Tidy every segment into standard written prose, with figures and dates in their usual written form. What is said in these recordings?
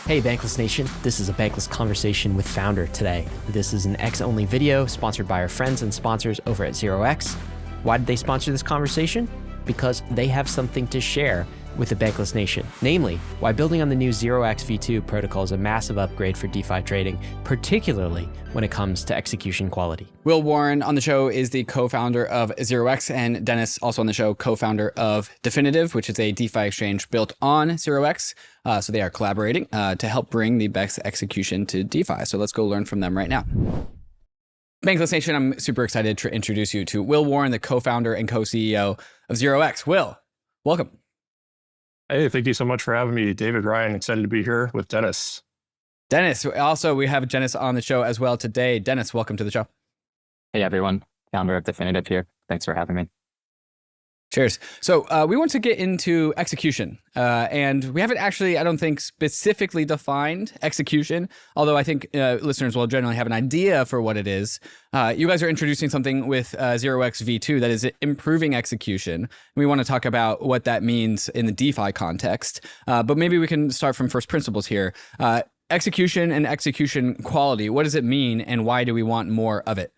Hey Bankless Nation, this is a Bankless conversation with Founder today. This is an X-only video sponsored by our friends and sponsors over at 0x. Why did they sponsor this conversation? Because they have something to share with the Bankless Nation. Namely, why building on the new 0x v2 protocol is a massive upgrade for DeFi trading, particularly when it comes to execution quality. Will Warren on the show is the co-founder of 0x, and Dennis, also on the show, co-founder of Definitive, which is a DeFi exchange built on 0x. So they are collaborating to help bring the best execution to DeFi. So let's go learn from them right now. Bankless Nation, I'm super excited to introduce you to Will Warren, the co-founder and co-CEO of 0x. Will, welcome. Hey, thank you so much for having me, David, Ryan. Excited to be here with Dennis. Dennis, also, we have Dennis on the show as well today. Dennis, welcome to the show. Hey, everyone. Founder of Definitive here. Thanks for having me. Cheers. So we want to get into execution, and we haven't actually, I don't think, specifically defined execution, although I think listeners will generally have an idea for what it is. You guys are introducing something with 0x v2 that is improving execution. We want to talk about what that means in the DeFi context, but maybe we can start from first principles here. Execution and execution quality, what does it mean, and why do we want more of it?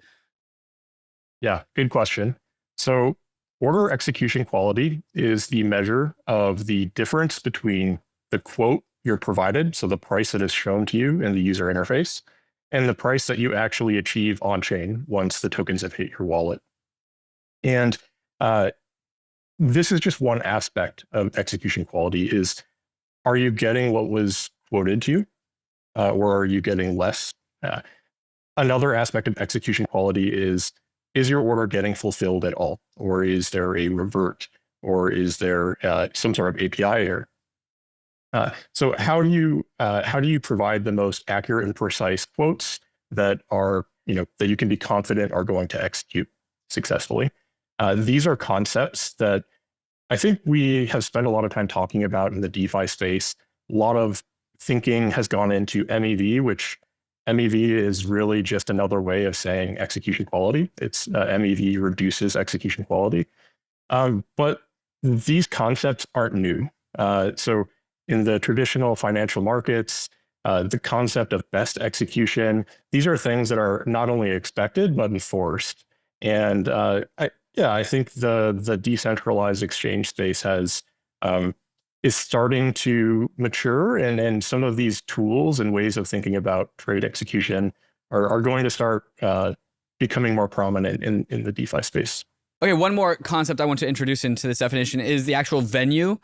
Yeah, good question. So order execution quality is the measure of the difference between the quote you're provided, so the price that is shown to you in the user interface, and the price that you actually achieve on-chain once the tokens have hit your wallet. And this is just one aspect of execution quality is, are you getting what was quoted to you, or are you getting less? Another aspect of execution quality is your order getting fulfilled at all? Or is there a revert? Or is there some sort of API error? So how do you provide the most accurate and precise quotes that are, that you can be confident are going to execute successfully? These are concepts that I think we have spent a lot of time talking about in the DeFi space. A lot of thinking has gone into MEV, which MEV is really just another way of saying execution quality. It's MEV reduces execution quality. But these concepts aren't new. So in the traditional financial markets, the concept of best execution, these are things that are not only expected, but enforced. And I think the decentralized exchange space is starting to mature, and some of these tools and ways of thinking about trade execution are going to start becoming more prominent in the DeFi space. Okay, one more concept I want to introduce into this definition is the actual venue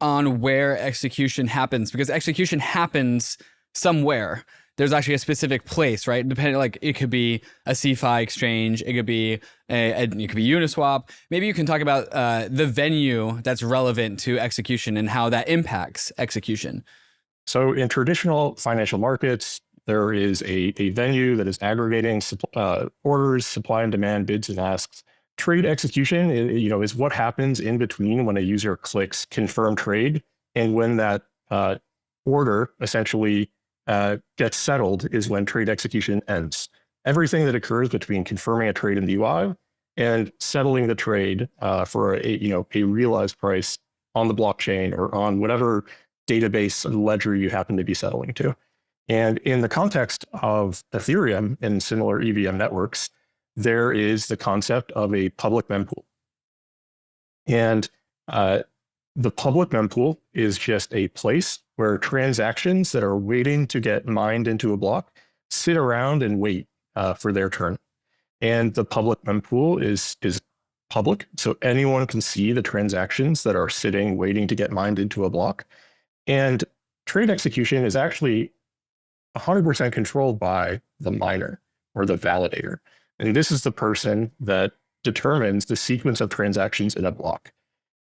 on where execution happens, because execution happens somewhere. There's actually a specific place, right? Depending, like it could be a CeFi exchange, it could be Uniswap. Maybe you can talk about the venue that's relevant to execution and how that impacts execution. So in traditional financial markets, there is a venue that is aggregating orders, supply and demand, bids and asks. Trade execution, is what happens in between when a user clicks confirm trade and when that order essentially gets settled is when trade execution ends. Everything that occurs between confirming a trade in the UI and settling the trade for a realized price on the blockchain or on whatever database ledger you happen to be settling to. And in the context of Ethereum and similar EVM networks, there is the concept of a public mempool. And the public mempool is just a place where transactions that are waiting to get mined into a block sit around and wait for their turn. And the public mempool is public, so anyone can see the transactions that are sitting waiting to get mined into a block. And trade execution is actually 100% controlled by the miner or the validator. And this is the person that determines the sequence of transactions in a block.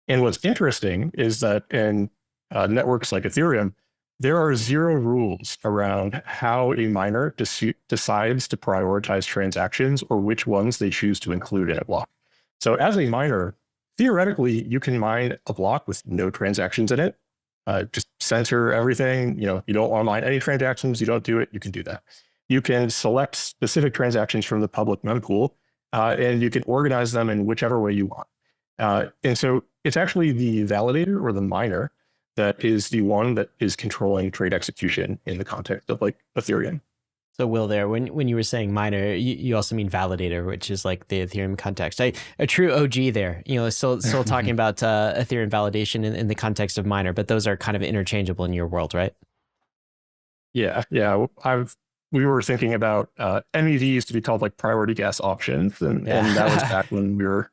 And what's interesting is that in networks like Ethereum, there are zero rules around how a miner decides to prioritize transactions or which ones they choose to include in a block. So as a miner, theoretically, you can mine a block with no transactions in it. Just censor everything. You don't want to mine any transactions. You don't do it. You can do that. You can select specific transactions from the public mempool, and you can organize them in whichever way you want. And so it's actually the validator or the miner that is the one that is controlling trade execution in the context of like Ethereum. So Will, there, when you were saying miner, you also mean validator, which is like the Ethereum context. A true OG there, still talking about Ethereum validation in the context of miner, but those are kind of interchangeable in your world, right? Yeah. We were thinking about MEV used to be called like priority gas options, and that was back when we were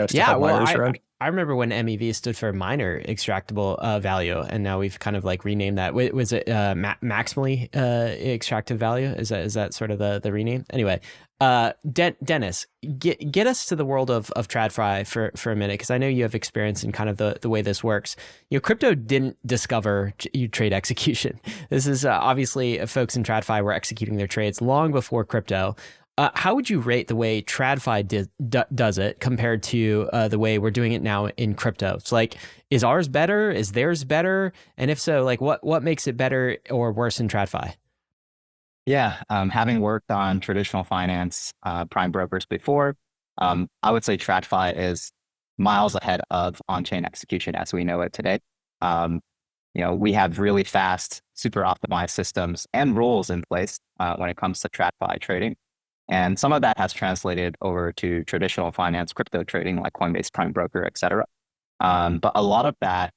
still miners around. I remember when MEV stood for minor extractable value, and now we've kind of like renamed that. Was it maximally extracted value? Is that sort of the rename? Anyway, Dennis, get us to the world of TradFi for a minute, because I know you have experience in kind of the way this works. Crypto didn't discover trade execution. This is obviously folks in TradFi were executing their trades long before crypto. How would you rate the way TradFi does it compared to the way we're doing it now in crypto? It's like, is ours better? Is theirs better? And if so, like what makes it better or worse in TradFi? Yeah, having worked on traditional finance prime brokers before, I would say TradFi is miles ahead of on-chain execution as we know it today. We have really fast, super optimized systems and rules in place when it comes to TradFi trading. And some of that has translated over to traditional finance, crypto trading, like Coinbase Prime Broker, et cetera. But a lot of that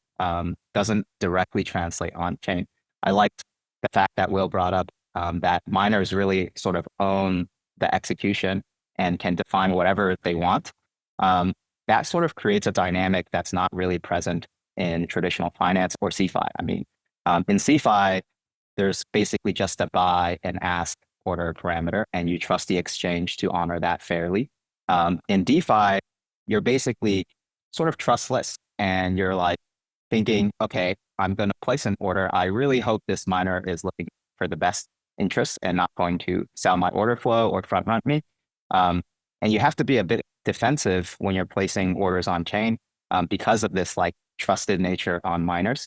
doesn't directly translate on chain. I liked the fact that Will brought up that miners really sort of own the execution and can define whatever they want. That sort of creates a dynamic that's not really present in traditional finance or CeFi. I mean, in CeFi, there's basically just a buy and ask order parameter, and you trust the exchange to honor that fairly. In DeFi, you're basically sort of trustless, and you're like thinking, okay, I'm going to place an order. I really hope this miner is looking for the best interest and not going to sell my order flow or front run me. And you have to be a bit defensive when you're placing orders on chain because of this like trusted nature on miners.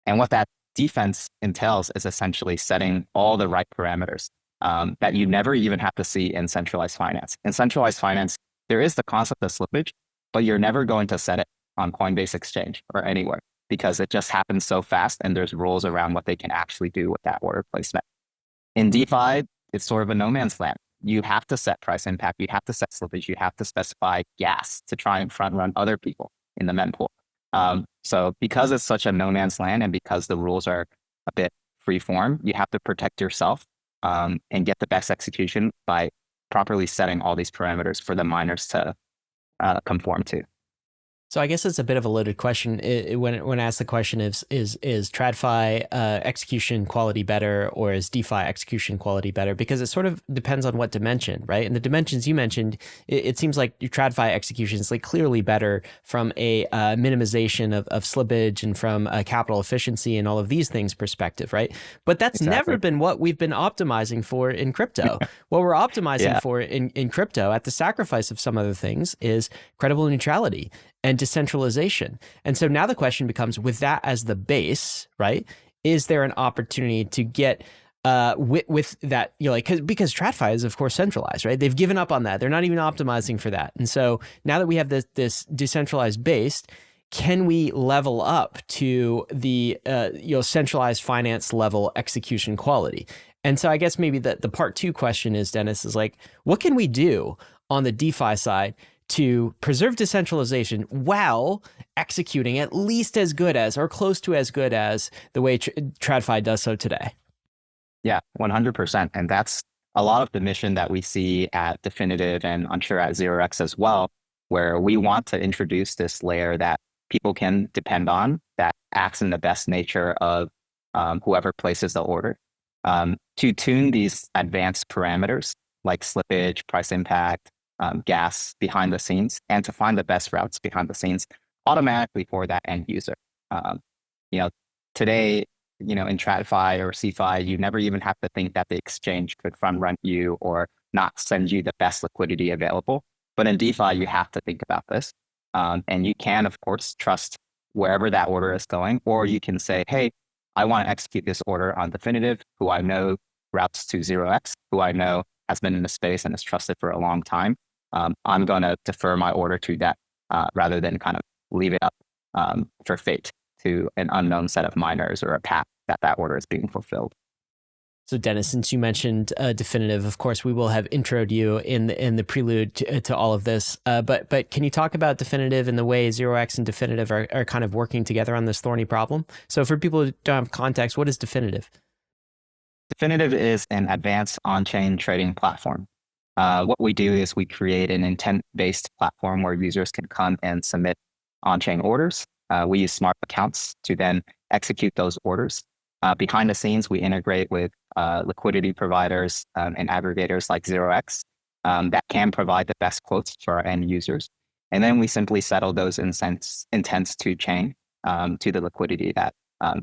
And what that defense entails is essentially setting all the right parameters that you never even have to see in centralized finance. In centralized finance, there is the concept of slippage, but you're never going to set it on Coinbase Exchange or anywhere because it just happens so fast and there's rules around what they can actually do with that order placement. In DeFi, it's sort of a no man's land. You have to set price impact, you have to set slippage, you have to specify gas to try and front run other people in the mempool. So because it's such a no man's land and because the rules are a bit free form, you have to protect yourself and get the best execution by properly setting all these parameters for the miners to conform to. So I guess it's a bit of a loaded question. When asked the question is TradFi execution quality better or is DeFi execution quality better? Because it sort of depends on what dimension, right? And the dimensions you mentioned, it seems like your TradFi execution is like clearly better from a minimization of slippage and from a capital efficiency and all of these things perspective, right? But that's never been what we've been optimizing for in crypto. What we're optimizing for in crypto at the sacrifice of some other things is credible neutrality and decentralization. And so now the question becomes, with that as the base, right, is there an opportunity to get with that, because TradFi is of course centralized, right? They've given up on that. They're not even optimizing for that. And so now that we have this decentralized base, can we level up to the centralized finance level execution quality? And so I guess maybe the part two question is, Dennis, is like, what can we do on the DeFi side to preserve decentralization while executing at least as good as or close to as good as the way TradFi does so today? Yeah, 100%. And that's a lot of the mission that we see at Definitive and I'm sure at 0x as well, where we want to introduce this layer that people can depend on that acts in the best nature of whoever places the order. To tune these advanced parameters like slippage, price impact, gas behind the scenes, and to find the best routes behind the scenes automatically for that end user. Today, in TradFi or CeFi, you never even have to think that the exchange could front run you or not send you the best liquidity available. But in DeFi, you have to think about this. And you can, of course, trust wherever that order is going, or you can say, hey, I want to execute this order on Definitive, who I know routes to 0x, who I know has been in the space and is trusted for a long time. I'm going to defer my order to that rather than kind of leave it up for fate to an unknown set of miners or a path that order is being fulfilled. So Dennis, since you mentioned Definitive, of course, we will have introed you in the prelude to all of this. But can you talk about Definitive and the way 0x and Definitive are kind of working together on this thorny problem? So for people who don't have context, what is Definitive? Definitive is an advanced on-chain trading platform. What we do is we create an intent-based platform where users can come and submit on-chain orders. We use smart accounts to then execute those orders. Behind the scenes, we integrate with liquidity providers and aggregators like 0x that can provide the best quotes for our end users. And then we simply settle those intents to chain to the liquidity that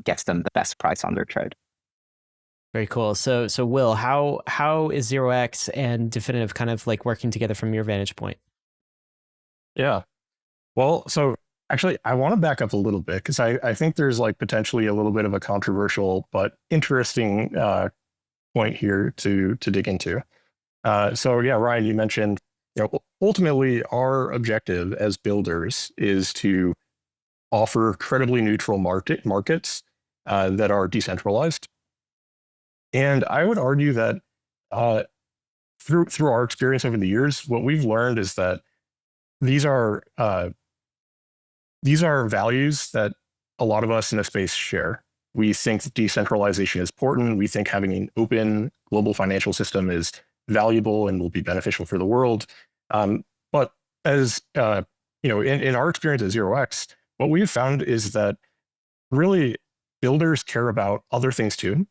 gets them the best price on their trade. Very cool. So Will, how is 0x and Definitive kind of like working together from your vantage point? Yeah. Well, so actually, I want to back up a little bit because I think there's like potentially a little bit of a controversial but interesting point here to dig into. So yeah, Ryan, you mentioned, ultimately our objective as builders is to offer credibly neutral markets that are decentralized. And I would argue that through our experience over the years, what we've learned is that these are values that a lot of us in the space share. We think that decentralization is important. We think having an open global financial system is valuable and will be beneficial for the world. But as in our experience at 0x, what we've found is that really builders care about other things too.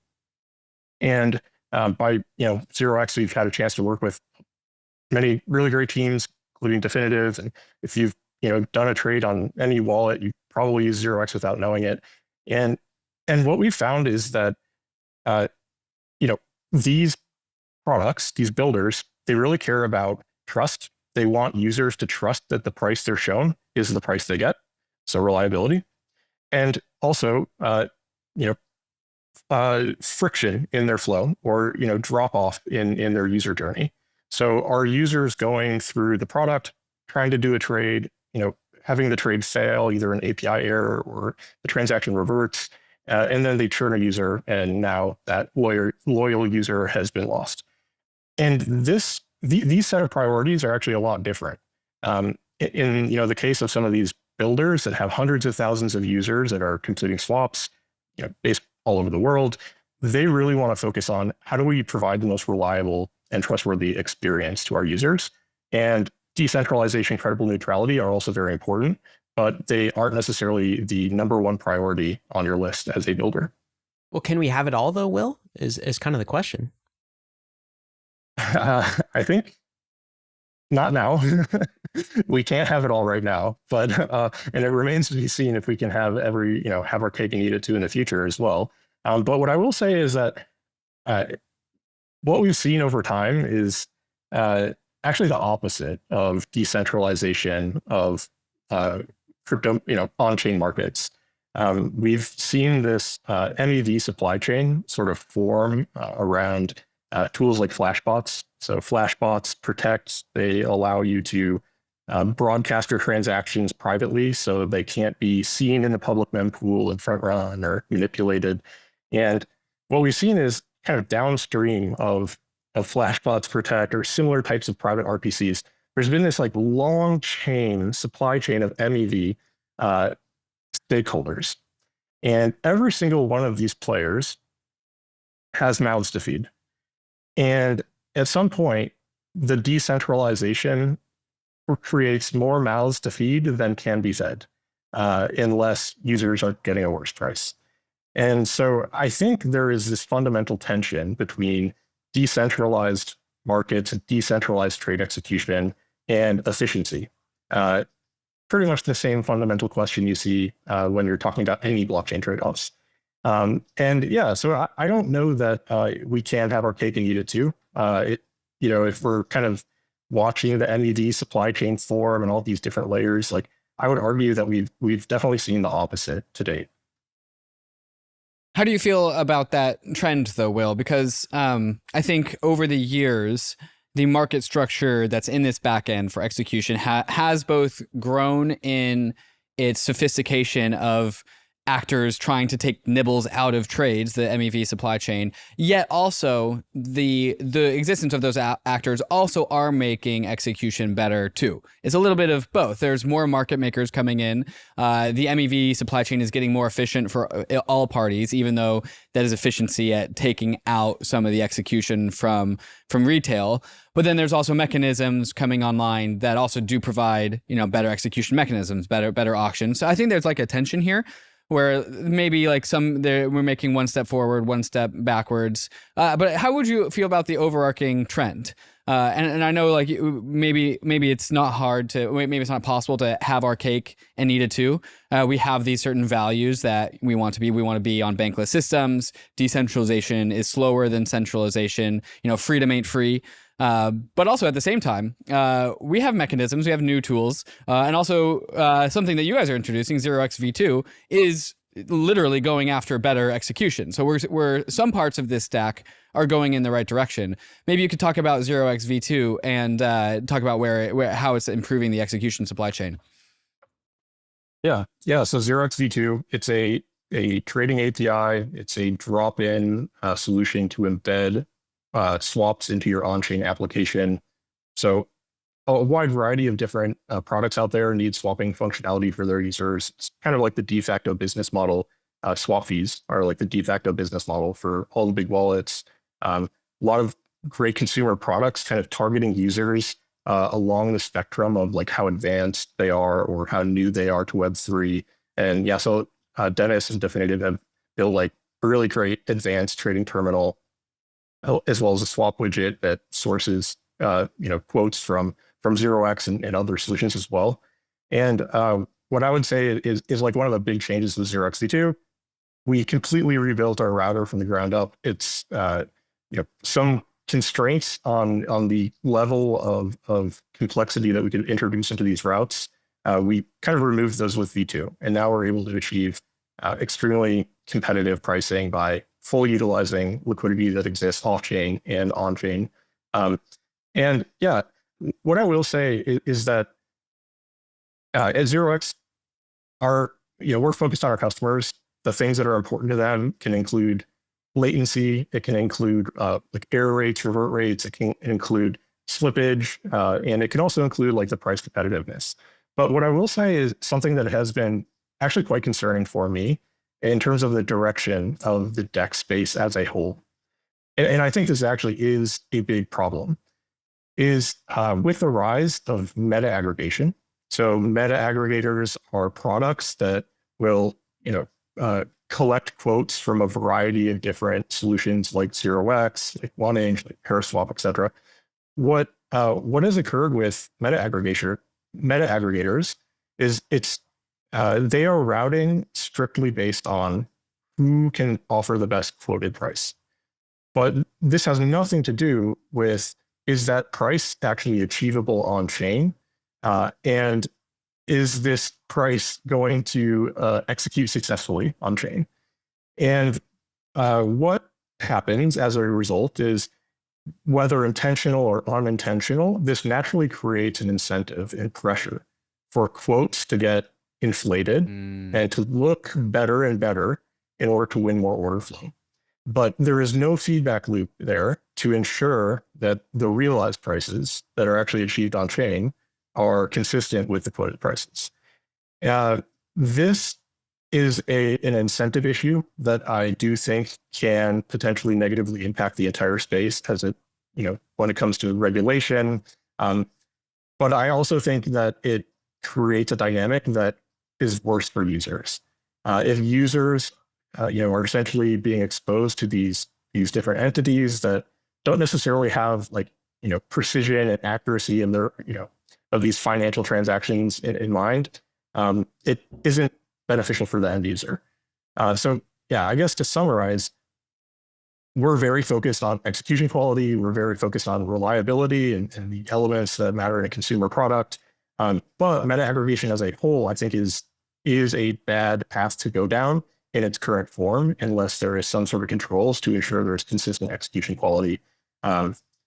And by 0x, we've had a chance to work with many really great teams, including Definitive. And if you've done a trade on any wallet, you probably use 0x without knowing it. And what we found is that these products, these builders, they really care about trust. They want users to trust that the price they're shown is the price they get. So reliability, and also friction in their flow, or drop off in their user journey. So are users going through the product, trying to do a trade, having the trade fail, either an API error or the transaction reverts, and then they churn a user, and now that loyal user has been lost. And these set of priorities are actually a lot different. In the case of some of these builders that have hundreds of thousands of users that are completing swaps, based all over the world, they really want to focus on how do we provide the most reliable and trustworthy experience to our users. And decentralization, credible neutrality are also very important, but they aren't necessarily the number one priority on your list as a builder. Well, can we have it all though, Will? Is kind of the question. I think not now. We can't have it all right now, but and it remains to be seen if we can have have our cake and eat it too in the future as well. But what I will say is that what we've seen over time is actually the opposite of decentralization of crypto, on-chain markets. We've seen this MEV supply chain sort of form around tools like flashbots. So flashbots protect, they allow you to broadcast your transactions privately so they can't be seen in the public mempool and front run or manipulated. And what we've seen is kind of downstream of flashbots protect or similar types of private RPCs, there's been this like long supply chain of MEV stakeholders. And every single one of these players has mouths to feed. And at some point, the decentralization creates more mouths to feed than can be fed, unless users are getting a worse price. And so I think there is this fundamental tension between decentralized markets, decentralized trade execution, and efficiency. Pretty much the same fundamental question you see when you're talking about any blockchain trade-offs. So I don't know that we can have our cake and eat it too. If we're kind of watching the MEV supply chain form and all these different layers, like I would argue that we've definitely seen the opposite to date. How do you feel about that trend, though, Will? Because I think over the years, the market structure that's in this backend for execution has both grown in its sophistication of actors trying to take nibbles out of trades, the MEV supply chain, yet also the existence of those actors also are making execution better too. It's a little bit of both. There's more market makers coming in. The MEV supply chain is getting more efficient for all parties, even though that is efficiency at taking out some of the execution from retail. But then there's also mechanisms coming online that also do provide, better execution mechanisms, better auctions. So I think there's like a tension here, where maybe like we're making one step forward, one step backwards. But how would you feel about the overarching trend? And I know like maybe it's not hard to, maybe it's not possible to have our cake and eat it too. We have these certain values that we want to be. We want to be on bankless systems. Decentralization is slower than centralization. Freedom ain't free. But also at the same time, we have mechanisms, we have new tools, and also something that you guys are introducing, 0xv2, is literally going after better execution. So we're some parts of this stack are going in the right direction. Maybe you could talk about 0xv2 and talk about how it's improving the execution supply chain. Yeah. So 0xv2, it's a trading API. It's a drop-in solution to embed swaps into your on-chain application. So a wide variety of different products out there need swapping functionality for their users. It's kind of like the de facto business model. Swap fees are like the de facto business model for all the big wallets. A lot of great consumer products kind of targeting users along the spectrum of like how advanced they are or how new they are to Web3. And yeah, so Dennis and Definitive have built like a really great advanced trading terminal, as well as a swap widget that sources quotes from 0x and other solutions as well. And what I would say is like one of the big changes with 0xv2, we completely rebuilt our router from the ground up. It's some constraints on the level of complexity that we could introduce into these routes. We kind of removed those with v2, and now we're able to achieve extremely competitive pricing by fully utilizing liquidity that exists off-chain and on-chain. And yeah, what I will say is that at 0x, we're focused on our customers. The things that are important to them can include latency. It can include like error rates, revert rates. It can include slippage, and it can also include like the price competitiveness. But what I will say is something that has been actually quite concerning for me in terms of the direction of the DEX space as a whole. And I think this actually is a big problem, is with the rise of meta aggregation. So meta aggregators are products that will, collect quotes from a variety of different solutions like 0x, like 1inch, like Paraswap, et cetera. What has occurred with meta aggregators is they are routing strictly based on who can offer the best quoted price. But this has nothing to do with, is that price actually achievable on chain? And is this price going to execute successfully on chain? And what happens as a result is, whether intentional or unintentional, this naturally creates an incentive and pressure for quotes to get inflated and to look better and better in order to win more order flow. But there is no feedback loop there to ensure that the realized prices that are actually achieved on chain are consistent with the quoted prices. This is an incentive issue that I do think can potentially negatively impact the entire space when it comes to regulation. But I also think that it creates a dynamic that is worse for users. If users are essentially being exposed to these different entities that don't necessarily have precision and accuracy in their of these financial transactions in mind, it isn't beneficial for the end user. So yeah, I guess to summarize, we're very focused on execution quality. We're very focused on reliability and the elements that matter in a consumer product. But meta aggregation as a whole, I think, is a bad path to go down in its current form, unless there is some sort of controls to ensure there's consistent execution quality.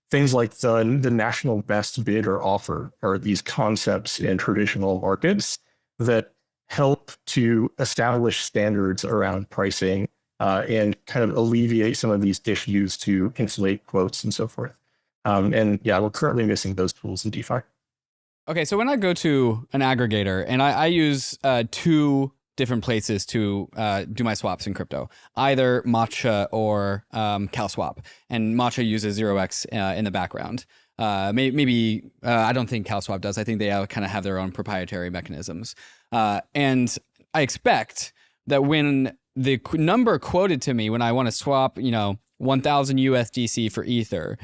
Things like the national best bid or offer are these concepts in traditional markets that help to establish standards around pricing and kind of alleviate some of these issues to inflate quotes and so forth. And yeah, we're currently missing those tools in DeFi. Okay, so when I go to an aggregator and I use two different places to do my swaps in crypto, either Matcha or CalSwap, and Matcha uses 0x in the background. Maybe I don't think CalSwap does. I think they kind of have their own proprietary mechanisms. And I expect that when the number quoted to me when I want to swap, 1,000 USDC for Ether,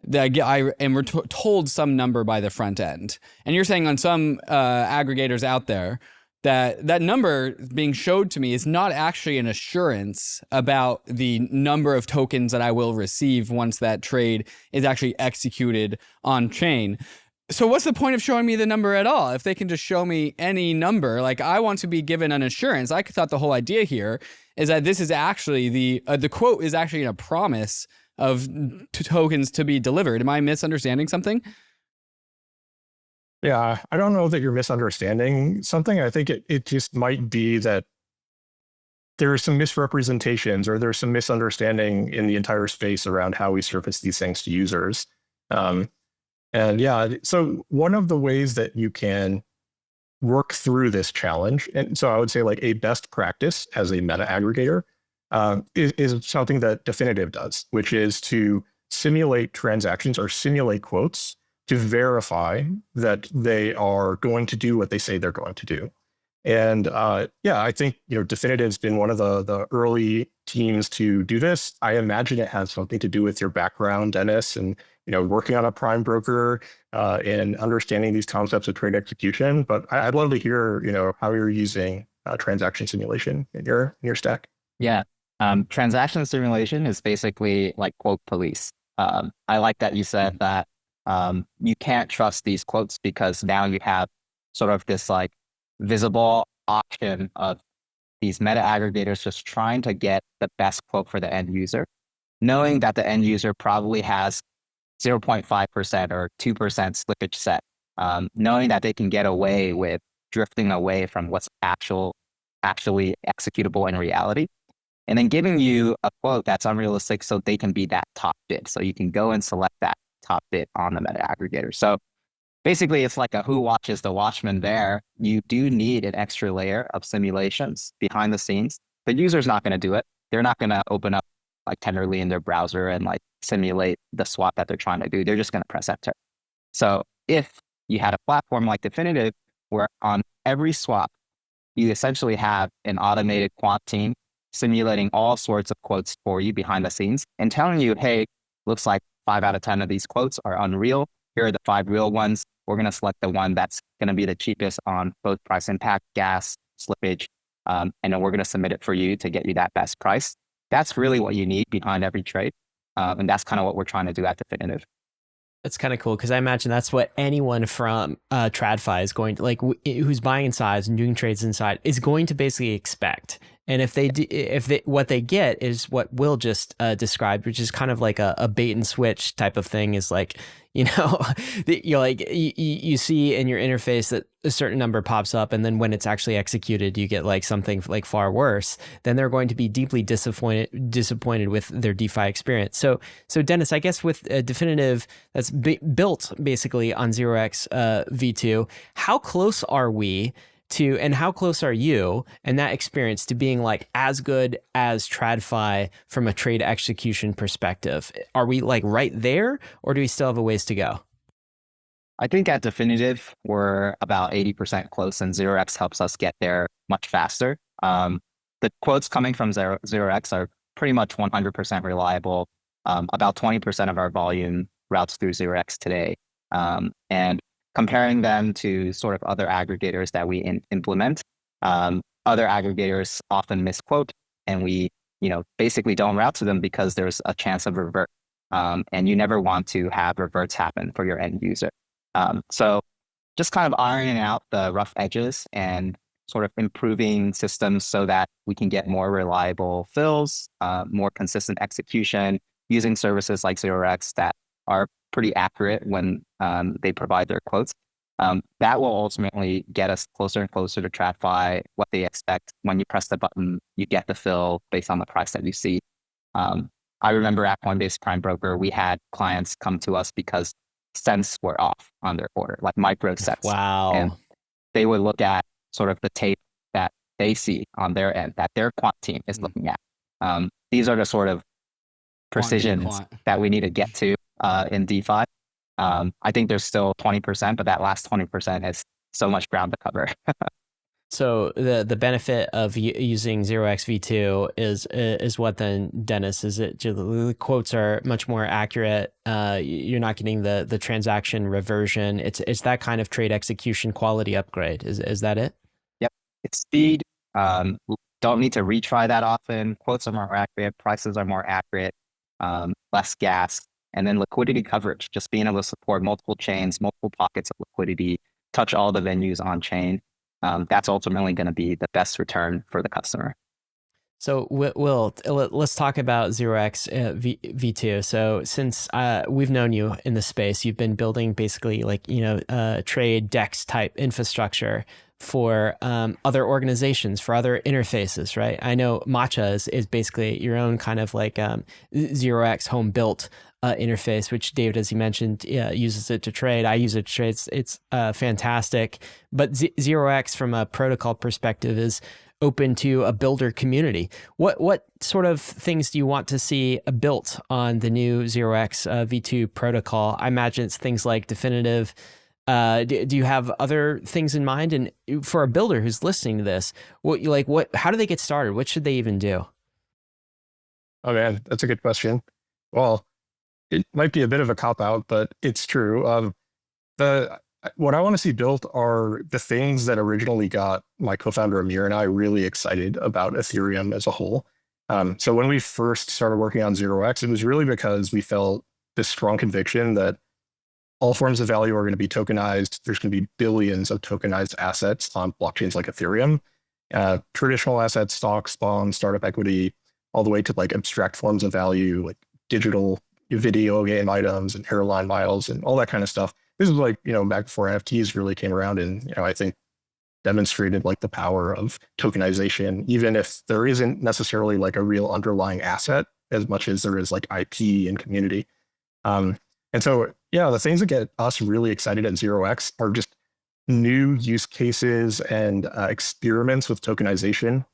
that I am told some number by the front end. And you're saying on some aggregators out there that number being showed to me is not actually an assurance about the number of tokens that I will receive once that trade is actually executed on chain. So what's the point of showing me the number at all if they can just show me any number? Like, I want to be given an assurance. I thought the whole idea here is that this is actually the quote is actually a promise of tokens to be delivered. Am I misunderstanding something? Yeah, I don't know that you're misunderstanding something. I think it just might be that there are some misrepresentations or there's some misunderstanding in the entire space around how we surface these things to users. And yeah, so one of the ways that you can work through this challenge, and so I would say like a best practice as a meta aggregator, is something that Definitive does, which is to simulate transactions or simulate quotes to verify that they are going to do what they say they're going to do. And yeah, I think Definitive's been one of the early teams to do this. I imagine it has something to do with your background, Dennis, and working on a prime broker and understanding these concepts of trade execution. But I'd love to hear how you're using transaction simulation in your stack. Yeah. Transaction simulation is basically like quote police. I like that you said that you can't trust these quotes because now you have sort of this like visible auction of these meta aggregators just trying to get the best quote for the end user, knowing that the end user probably has 0.5% or 2% slippage set, knowing that they can get away with drifting away from what's actually executable in reality, and then giving you a quote that's unrealistic so they can be that top bid. So you can go and select that top bid on the meta aggregator. So basically, it's like a who watches the watchman there. You do need an extra layer of simulations behind the scenes. The user's not going to do it. They're not going to open up like Tenderly in their browser and like simulate the swap that they're trying to do. They're just going to press enter. So if you had a platform like Definitive, where on every swap, you essentially have an automated quant team simulating all sorts of quotes for you behind the scenes and telling you, hey, looks like 5 out of 10 of these quotes are unreal. Here are the 5 real ones. We're going to select the one that's going to be the cheapest on both price impact, gas, slippage, and then we're going to submit it for you to get you that best price. That's really what you need behind every trade. And that's kind of what we're trying to do at Definitive. That's kind of cool because I imagine that's what anyone from TradFi is going to who's buying inside and doing trades inside is going to basically expect. And if what they get is what Will just described, which is kind of like a bait and switch type of thing, is like, you see in your interface that a certain number pops up, and then when it's actually executed, you get like something like far worse. Then they're going to be deeply disappointed with their DeFi experience. So Dennis, I guess with Definitive that's built basically on 0x V2, how close are we to, and how close are you and that experience to being like as good as TradFi from a trade execution perspective? Are we like right there, or do we still have a ways to go? I think at Definitive, we're about 80% close, and 0x helps us get there much faster. The quotes coming from 0x are pretty much 100% reliable. About 20% of our volume routes through 0x today. And comparing them to sort of other aggregators that we implement, other aggregators often misquote, and we basically don't route to them because there's a chance of revert. And you never want to have reverts happen for your end user. So just kind of ironing out the rough edges and sort of improving systems so that we can get more reliable fills, more consistent execution, using services like 0x that are pretty accurate when they provide their quotes. That will ultimately get us closer and closer to TradFi. What they expect when you press the button, you get the fill based on the price that you see. I remember at Coinbase Prime Broker, we had clients come to us because cents were off on their order, like micro cents. And Wow. they would look at sort of the tape that they see on their end, that their quant team is looking at. These are the sort of precisions that we need to get to in DeFi. I think there's still 20%, but that last 20% is so much ground to cover. So the benefit of using 0xv2 is what then, Dennis? Is it the quotes are much more accurate? You're not getting the transaction reversion. It's that kind of trade execution quality upgrade. Is that it? Yep, it's speed. Don't need to retry that often. Quotes are more accurate. Prices are more accurate. Less gas, and then liquidity coverage. Just being able to support multiple chains, multiple pockets of liquidity, touch all the venues on chain. That's ultimately going to be the best return for the customer. So Will, let's talk about 0xv2. So since we've known you in the space, you've been building basically like, trade DEX type infrastructure for other organizations, for other interfaces, right? I know Matcha is basically your own kind of like 0x home built interface, which David, as you mentioned, uses it to trade. I use it to trade. It's fantastic. But 0x from a protocol perspective is open to a builder community. What sort of things do you want to see built on the new 0x v2 protocol? I imagine it's things like definitive. Do you have other things in mind? And for a builder who's listening to this, how do they get started? What should they even do? Oh man, that's a good question. Well, it might be a bit of a cop out, but it's true. What I want to see built are the things that originally got my co-founder Amir and I really excited about Ethereum as a whole. So when we first started working on 0x, it was really because we felt this strong conviction that all forms of value are going to be tokenized. There's going to be billions of tokenized assets on blockchains like Ethereum, traditional assets, stocks, bonds, startup equity, all the way to like abstract forms of value, like digital video game items and airline miles and all that kind of stuff. This is like, back before NFTs really came around and, I think demonstrated like the power of tokenization, even if there isn't necessarily like a real underlying asset as much as there is like IP and community. And so, the things that get us really excited at 0x are just new use cases and experiments with tokenization.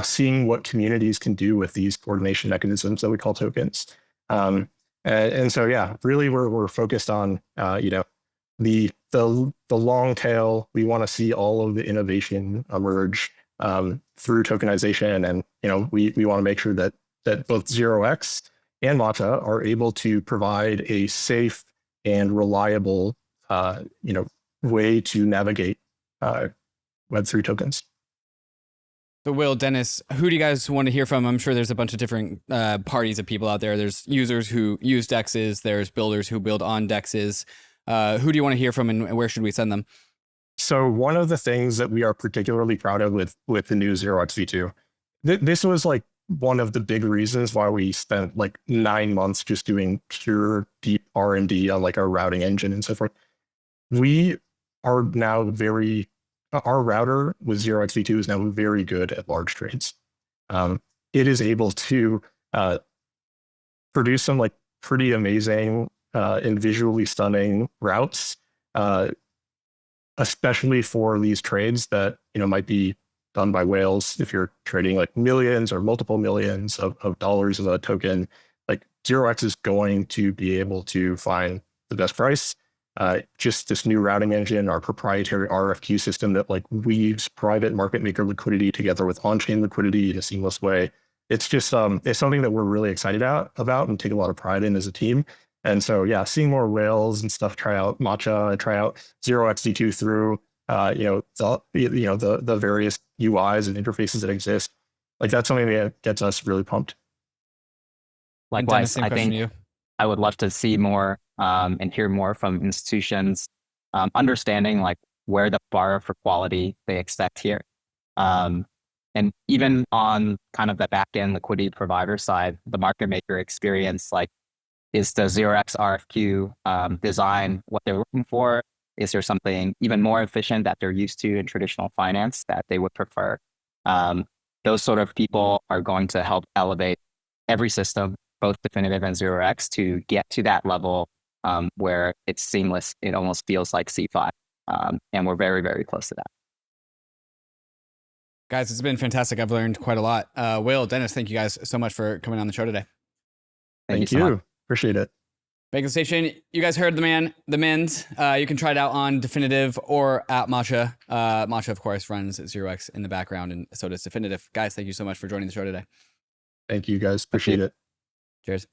Seeing what communities can do with these coordination mechanisms that we call tokens. Really we're focused on, the long tail. We want to see all of the innovation emerge through tokenization. And, we want to make sure that both 0x and Matcha are able to provide a safe and reliable, way to navigate Web3 tokens. So Will, Dennis, who do you guys want to hear from? I'm sure there's a bunch of different parties of people out there. There's users who use DEXs. There's builders who build on DEXs. Who do you want to hear from and where should we send them? So one of the things that we are particularly proud of with the new 0xv2, this was like one of the big reasons why we spent like 9 months just doing pure deep R&D on like our routing engine and so forth. We are now our router with 0xv2 is now very good at large trades. It is able to produce some like pretty amazing and visually stunning routes, especially for these trades that might be done by whales. If you're trading like millions or multiple millions of dollars of a token, like 0x is going to be able to find the best price. Just this new routing engine, our proprietary RFQ system that like weaves private market maker liquidity together with on-chain liquidity in a seamless way. It's just it's something that we're really excited about and take a lot of pride in as a team. And so seeing more whales and stuff, try out Matcha, try out 0xv2 through the various UIs and interfaces that exist. Like that's something that gets us really pumped. Likewise, I think I would love to see more and hear more from institutions, understanding like where the bar for quality they expect here. And even on kind of the back end liquidity provider side, the market maker experience, like is the 0x RFQ design what they're looking for? Is there something even more efficient that they're used to in traditional finance that they would prefer? Those sort of people are going to help elevate every system, both definitive and 0x, to get to that level where it's seamless. It almost feels like C5. And we're very, very close to that. Guys, it's been fantastic. I've learned quite a lot. Will, Dennis, thank you guys so much for coming on the show today. Thank you. so much. Appreciate it. Bankless Station, you guys heard the men's. You can try it out on Definitive or at Matcha. Matcha, of course, runs 0x in the background, and so does Definitive. Guys, thank you so much for joining the show today. Thank you guys. Appreciate it. Cheers.